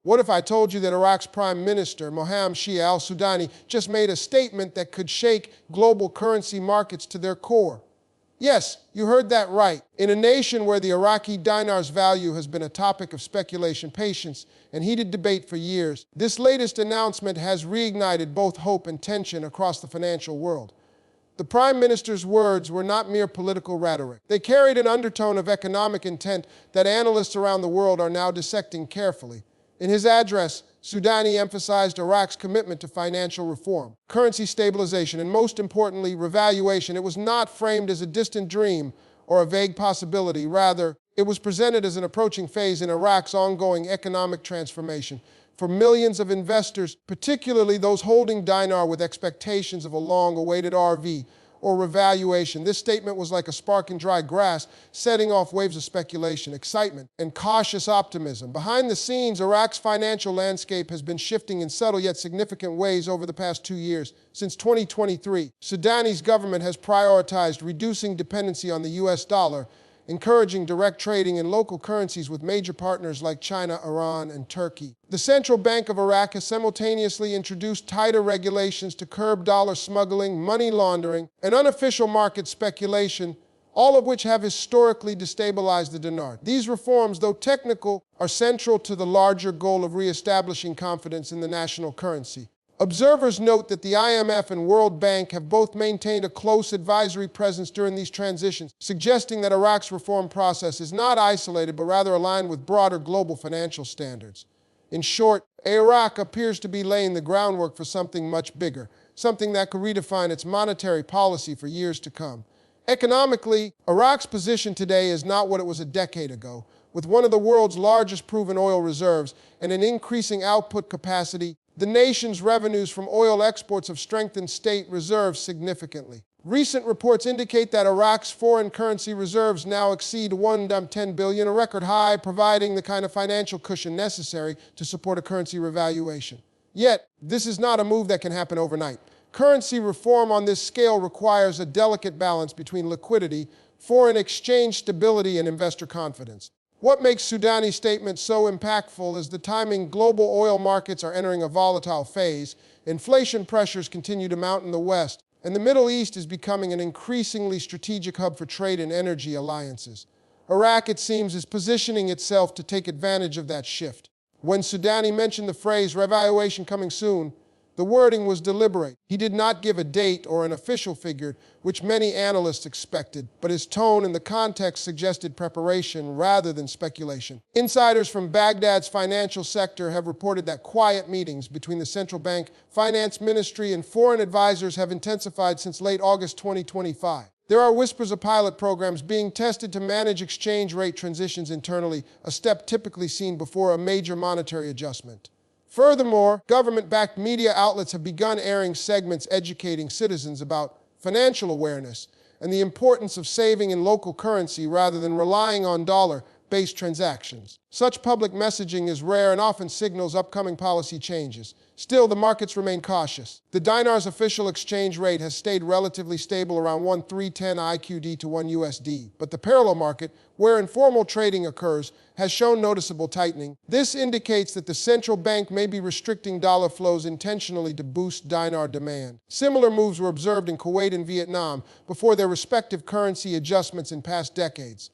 What if I told you that Iraq's Prime Minister, Mohammed Shia Al-Sudani, just made a statement that could shake global currency markets to their core? Yes, you heard that right. In a nation where the Iraqi Dinar's value has been a topic of speculation, patience, and heated debate for years, this latest announcement has reignited both hope and tension across the financial world. The Prime Minister's words were not mere political rhetoric. They carried an undertone of economic intent that analysts around the world are now dissecting carefully. In his address, Sudani emphasized Iraq's commitment to financial reform, currency stabilization, and most importantly, revaluation. It was not framed as a distant dream or a vague possibility. Rather, it was presented as an approaching phase in Iraq's ongoing economic transformation. For millions of investors, particularly those holding dinar with expectations of a long-awaited RV or revaluation, this statement was like a spark in dry grass, setting off waves of speculation, excitement, and cautious optimism. Behind the scenes, Iraq's financial landscape has been shifting in subtle yet significant ways over the past 2 years. Since 2023, Sudani's government has prioritized reducing dependency on the US dollar, encouraging direct trading in local currencies with major partners like China, Iran, and Turkey. The Central Bank of Iraq has simultaneously introduced tighter regulations to curb dollar smuggling, money laundering, and unofficial market speculation, all of which have historically destabilized the dinar. These reforms, though technical, are central to the larger goal of reestablishing confidence in the national currency. Observers note that the IMF and World Bank have both maintained a close advisory presence during these transitions, suggesting that Iraq's reform process is not isolated but rather aligned with broader global financial standards. In short, Iraq appears to be laying the groundwork for something much bigger, something that could redefine its monetary policy for years to come. Economically, Iraq's position today is not what it was a decade ago. With one of the world's largest proven oil reserves and an increasing output capacity, the nation's revenues from oil exports have strengthened state reserves significantly. Recent reports indicate that Iraq's foreign currency reserves now exceed $110 billion, a record high, providing the kind of financial cushion necessary to support a currency revaluation. Yet, this is not a move that can happen overnight. Currency reform on this scale requires a delicate balance between liquidity, foreign exchange stability, and investor confidence. What makes Sudani's statement so impactful is the timing. Global oil markets are entering a volatile phase, inflation pressures continue to mount in the West, and the Middle East is becoming an increasingly strategic hub for trade and energy alliances. Iraq, it seems, is positioning itself to take advantage of that shift. When Sudani mentioned the phrase revaluation coming soon, the wording was deliberate. He did not give a date or an official figure, which many analysts expected, but his tone and the context suggested preparation rather than speculation. Insiders from Baghdad's financial sector have reported that quiet meetings between the central bank, finance ministry, and foreign advisors have intensified since late August 2025. There are whispers of pilot programs being tested to manage exchange rate transitions internally, a step typically seen before a major monetary adjustment. Furthermore, government-backed media outlets have begun airing segments educating citizens about financial awareness and the importance of saving in local currency rather than relying on dollar-based transactions. Such public messaging is rare and often signals upcoming policy changes. Still, the markets remain cautious. The dinar's official exchange rate has stayed relatively stable around 1,310 IQD to 1 USD, but the parallel market, where informal trading occurs, has shown noticeable tightening. This indicates that the central bank may be restricting dollar flows intentionally to boost dinar demand. Similar moves were observed in Kuwait and Vietnam before their respective currency adjustments in past decades.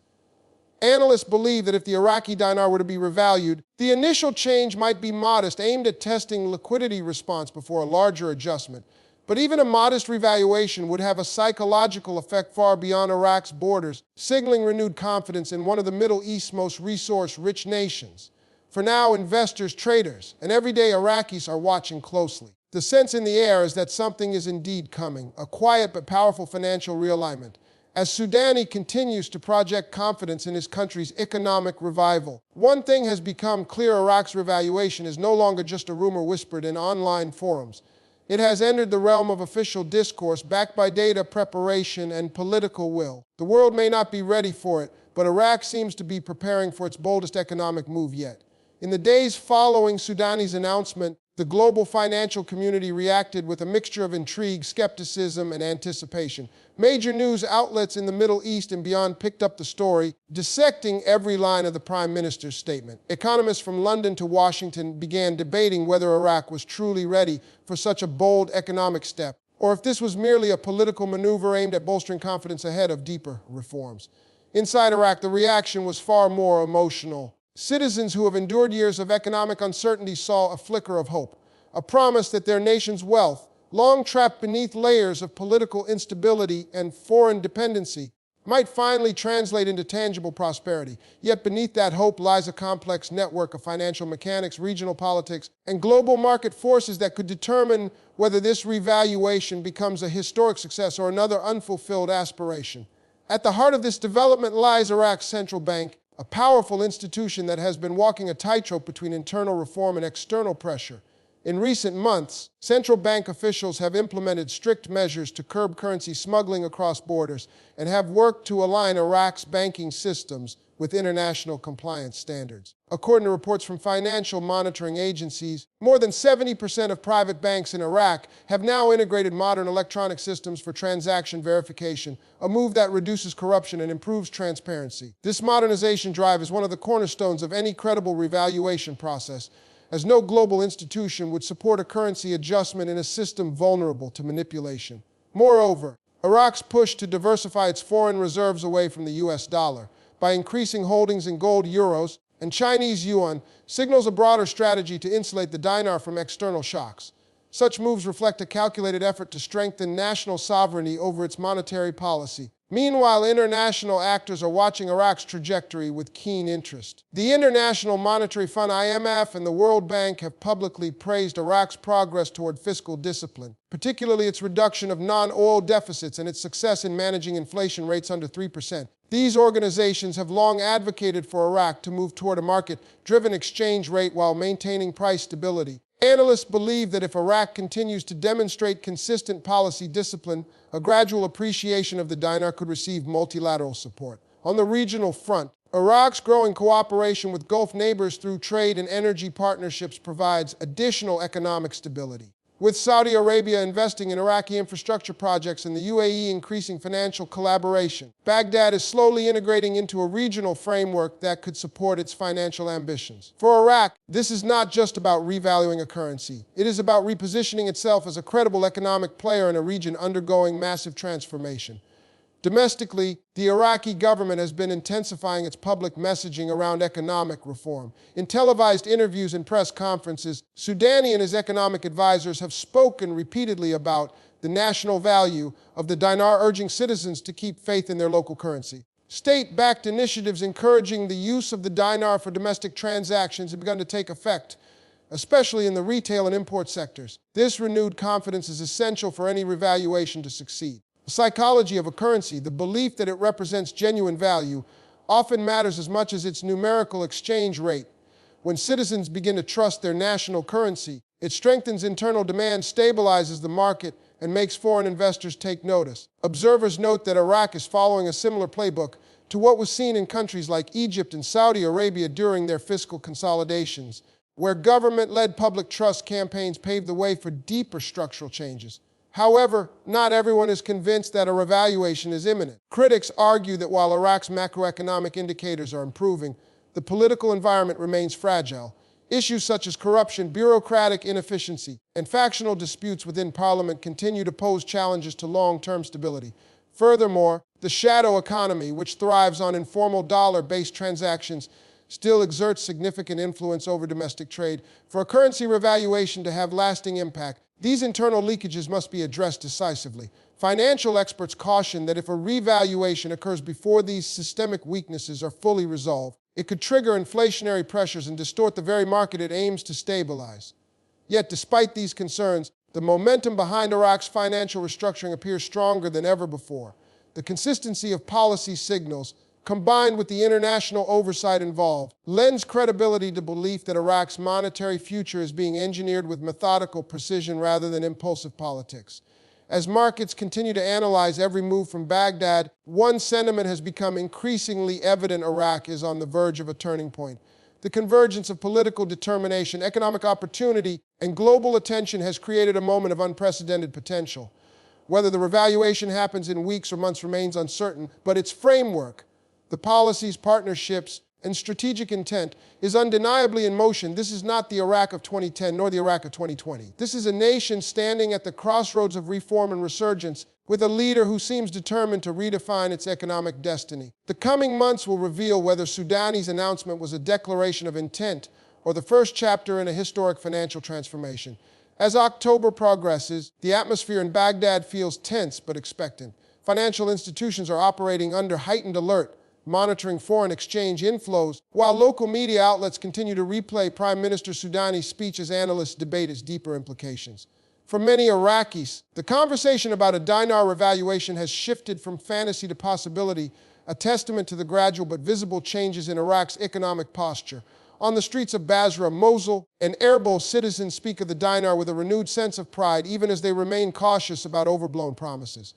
Analysts believe that if the Iraqi dinar were to be revalued, the initial change might be modest, aimed at testing liquidity response before a larger adjustment. But even a modest revaluation would have a psychological effect far beyond Iraq's borders, signaling renewed confidence in one of the Middle East's most resource-rich nations. For now, investors, traders, and everyday Iraqis are watching closely. The sense in the air is that something is indeed coming, a quiet but powerful financial realignment, as Sudani continues to project confidence in his country's economic revival. One thing has become clear: Iraq's revaluation is no longer just a rumor whispered in online forums. It has entered the realm of official discourse, backed by data, preparation, and political will. The world may not be ready for it, but Iraq seems to be preparing for its boldest economic move yet. In the days following Sudani's announcement, The global financial community reacted with a mixture of intrigue, skepticism, and anticipation. Major news outlets in the Middle East and beyond picked up the story, dissecting every line of the Prime Minister's statement. Economists from London to Washington began debating whether Iraq was truly ready for such a bold economic step, or if this was merely a political maneuver aimed at bolstering confidence ahead of deeper reforms. Inside Iraq, the reaction was far more emotional. Citizens who have endured years of economic uncertainty saw a flicker of hope, a promise that their nation's wealth, long trapped beneath layers of political instability and foreign dependency, might finally translate into tangible prosperity. Yet beneath that hope lies a complex network of financial mechanics, regional politics, and global market forces that could determine whether this revaluation becomes a historic success or another unfulfilled aspiration. At the heart of this development lies Iraq's central bank, a powerful institution that has been walking a tightrope between internal reform and external pressure. In recent months, central bank officials have implemented strict measures to curb currency smuggling across borders and have worked to align Iraq's banking systems with international compliance standards. According to reports from financial monitoring agencies, more than 70% of private banks in Iraq have now integrated modern electronic systems for transaction verification, a move that reduces corruption and improves transparency. This modernization drive is one of the cornerstones of any credible revaluation process, as no global institution would support a currency adjustment in a system vulnerable to manipulation. Moreover, Iraq's push to diversify its foreign reserves away from the US dollar by increasing holdings in gold, euros, and Chinese yuan signals a broader strategy to insulate the dinar from external shocks. Such moves reflect a calculated effort to strengthen national sovereignty over its monetary policy. Meanwhile, international actors are watching Iraq's trajectory with keen interest. The International Monetary Fund (IMF) and the World Bank have publicly praised Iraq's progress toward fiscal discipline, particularly its reduction of non-oil deficits and its success in managing inflation rates under 3%. These organizations have long advocated for Iraq to move toward a market-driven exchange rate while maintaining price stability. Analysts believe that if Iraq continues to demonstrate consistent policy discipline, a gradual appreciation of the dinar could receive multilateral support. On the regional front, Iraq's growing cooperation with Gulf neighbors through trade and energy partnerships provides additional economic stability. With Saudi Arabia investing in Iraqi infrastructure projects and the UAE increasing financial collaboration, Baghdad is slowly integrating into a regional framework that could support its financial ambitions. For Iraq, this is not just about revaluing a currency. It is about repositioning itself as a credible economic player in a region undergoing massive transformation. Domestically, the Iraqi government has been intensifying its public messaging around economic reform. In televised interviews and press conferences, Sudani and his economic advisors have spoken repeatedly about the national value of the dinar, urging citizens to keep faith in their local currency. State-backed initiatives encouraging the use of the dinar for domestic transactions have begun to take effect, especially in the retail and import sectors. This renewed confidence is essential for any revaluation to succeed. The psychology of a currency, the belief that it represents genuine value, often matters as much as its numerical exchange rate. When citizens begin to trust their national currency, it strengthens internal demand, stabilizes the market, and makes foreign investors take notice. Observers note that Iraq is following a similar playbook to what was seen in countries like Egypt and Saudi Arabia during their fiscal consolidations, where government-led public trust campaigns paved the way for deeper structural changes. However, not everyone is convinced that a revaluation is imminent. Critics argue that while Iraq's macroeconomic indicators are improving, the political environment remains fragile. Issues such as corruption, bureaucratic inefficiency, and factional disputes within parliament continue to pose challenges to long-term stability. Furthermore, the shadow economy, which thrives on informal dollar-based transactions, still exerts significant influence over domestic trade. For a currency revaluation to have lasting impact, these internal leakages must be addressed decisively. Financial experts caution that if a revaluation occurs before these systemic weaknesses are fully resolved, it could trigger inflationary pressures and distort the very market it aims to stabilize. Yet, despite these concerns, the momentum behind Iraq's financial restructuring appears stronger than ever before. The consistency of policy signals, combined with the international oversight involved, lends credibility to belief that Iraq's monetary future is being engineered with methodical precision rather than impulsive politics. As markets continue to analyze every move from Baghdad, one sentiment has become increasingly evident: Iraq is on the verge of a turning point. The convergence of political determination, economic opportunity, and global attention has created a moment of unprecedented potential. Whether the revaluation happens in weeks or months remains uncertain, but its framework, the policies, partnerships, and strategic intent is undeniably in motion. This is not the Iraq of 2010 nor the Iraq of 2020. This is a nation standing at the crossroads of reform and resurgence with a leader who seems determined to redefine its economic destiny. The coming months will reveal whether Sudani's announcement was a declaration of intent or the first chapter in a historic financial transformation. As October progresses, the atmosphere in Baghdad feels tense but expectant. Financial institutions are operating under heightened alert, monitoring foreign exchange inflows, while local media outlets continue to replay Prime Minister Sudani's speech as analysts debate its deeper implications. For many Iraqis, the conversation about a dinar revaluation has shifted from fantasy to possibility, a testament to the gradual but visible changes in Iraq's economic posture. On the streets of Basra, Mosul, and Erbil, citizens speak of the dinar with a renewed sense of pride, even as they remain cautious about overblown promises.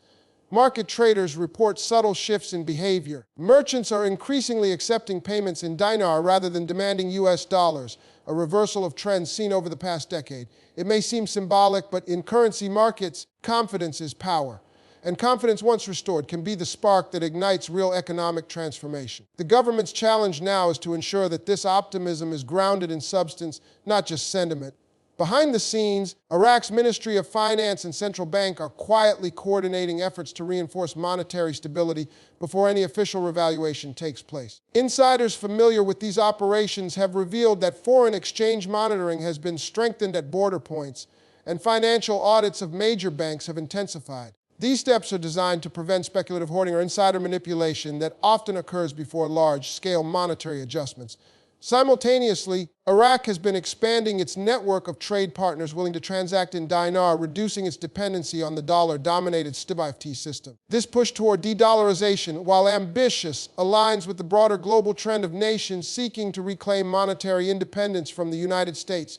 Market traders report subtle shifts in behavior. Merchants are increasingly accepting payments in dinar rather than demanding US dollars, a reversal of trends seen over the past decade. It may seem symbolic, but in currency markets, confidence is power. And confidence once restored can be the spark that ignites real economic transformation. The government's challenge now is to ensure that this optimism is grounded in substance, not just sentiment. Behind the scenes, Iraq's Ministry of Finance and Central Bank are quietly coordinating efforts to reinforce monetary stability before any official revaluation takes place. Insiders familiar with these operations have revealed that foreign exchange monitoring has been strengthened at border points, and financial audits of major banks have intensified. These steps are designed to prevent speculative hoarding or insider manipulation that often occurs before large-scale monetary adjustments. Simultaneously, Iraq has been expanding its network of trade partners willing to transact in dinar, reducing its dependency on the dollar-dominated STIBIFT system. This push toward de-dollarization, while ambitious, aligns with the broader global trend of nations seeking to reclaim monetary independence from the United States.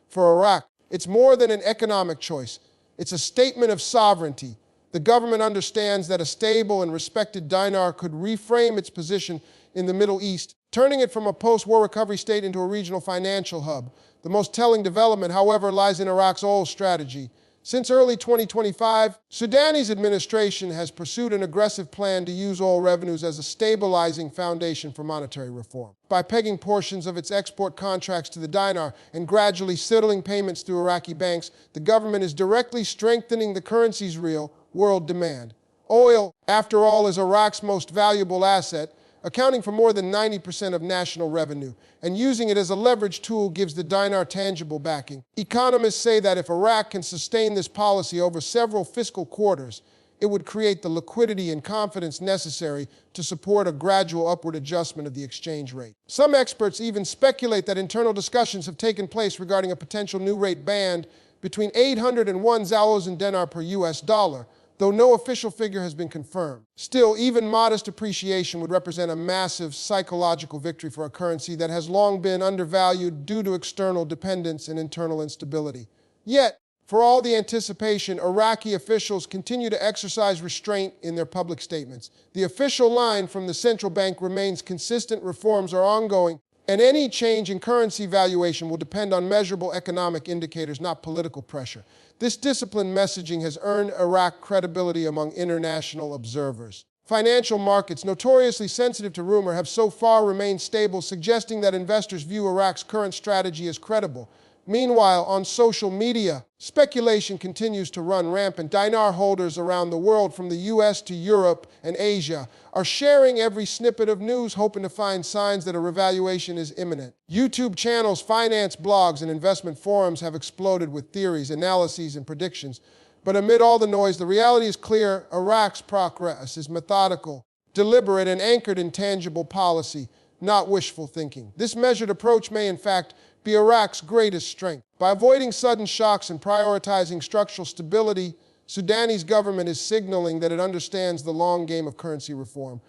For Iraq, it's more than an economic choice. It's a statement of sovereignty. The government understands that a stable and respected dinar could reframe its position in the Middle East, turning it from a post-war recovery state into a regional financial hub. The most telling development, however, lies in Iraq's oil strategy. Since early 2025, Sudani's administration has pursued an aggressive plan to use oil revenues as a stabilizing foundation for monetary reform. By pegging portions of its export contracts to the dinar and gradually settling payments through Iraqi banks, the government is directly strengthening the currency's real world demand. Oil, after all, is Iraq's most valuable asset, accounting for more than 90% of national revenue, and using it as a leverage tool gives the dinar tangible backing. Economists say that if Iraq can sustain this policy over several fiscal quarters, it would create the liquidity and confidence necessary to support a gradual upward adjustment of the exchange rate. Some experts even speculate that internal discussions have taken place regarding a potential new rate band between 801 zalozan dinar per US dollar, though no official figure has been confirmed. Still, even modest appreciation would represent a massive psychological victory for a currency that has long been undervalued due to external dependence and internal instability. Yet, for all the anticipation, Iraqi officials continue to exercise restraint in their public statements. The official line from the central bank remains consistent: reforms are ongoing, and any change in currency valuation will depend on measurable economic indicators, not political pressure. This disciplined messaging has earned Iraq credibility among international observers. Financial markets, notoriously sensitive to rumor, have so far remained stable, suggesting that investors view Iraq's current strategy as credible. Meanwhile, on social media, speculation continues to run rampant. Dinar holders around the world, from the US to Europe and Asia, are sharing every snippet of news, hoping to find signs that a revaluation is imminent. YouTube channels, finance blogs, and investment forums have exploded with theories, analyses, and predictions. But amid all the noise, the reality is clear: Iraq's progress is methodical, deliberate, and anchored in tangible policy, not wishful thinking. This measured approach may, in fact, be Iraq's greatest strength. By avoiding sudden shocks and prioritizing structural stability, Sudanese government is signaling that it understands the long game of currency reform.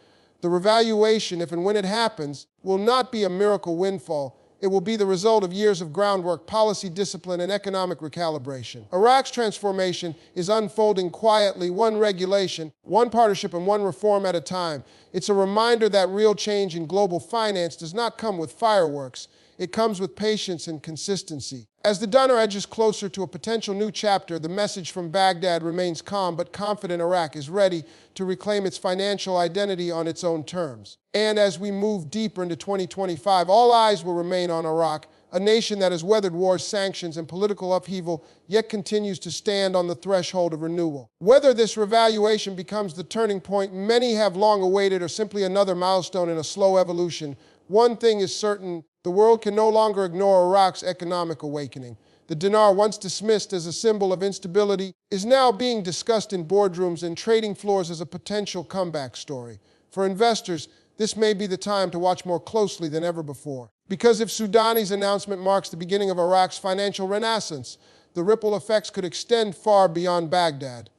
The revaluation, if and when it happens, will not be a miracle windfall. It will be the result of years of groundwork, policy discipline, and economic recalibration. Iraq's transformation is unfolding quietly, one regulation, one partnership, and one reform at a time. It's a reminder that real change in global finance does not come with fireworks. It comes with patience and consistency. As the dinar edges closer to a potential new chapter, the message from Baghdad remains calm but confident. Iraq is ready to reclaim its financial identity on its own terms. And as we move deeper into 2025, all eyes will remain on Iraq, a nation that has weathered wars, sanctions, and political upheaval, yet continues to stand on the threshold of renewal. Whether this revaluation becomes the turning point many have long awaited or simply another milestone in a slow evolution, one thing is certain: the world can no longer ignore Iraq's economic awakening. The dinar, once dismissed as a symbol of instability, is now being discussed in boardrooms and trading floors as a potential comeback story. For investors, this may be the time to watch more closely than ever before. Because if Sudani's announcement marks the beginning of Iraq's financial renaissance, the ripple effects could extend far beyond Baghdad,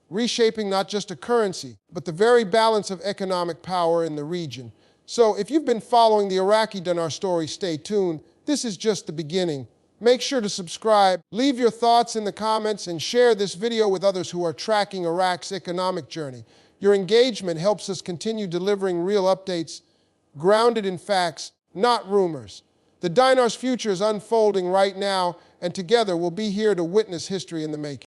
reshaping not just a currency, but the very balance of economic power in the region. So if you've been following the Iraqi Dinar story, stay tuned. This is just the beginning. Make sure to subscribe, leave your thoughts in the comments, and share this video with others who are tracking Iraq's economic journey. Your engagement helps us continue delivering real updates, grounded in facts, not rumors. The dinar's future is unfolding right now, and together we'll be here to witness history in the making.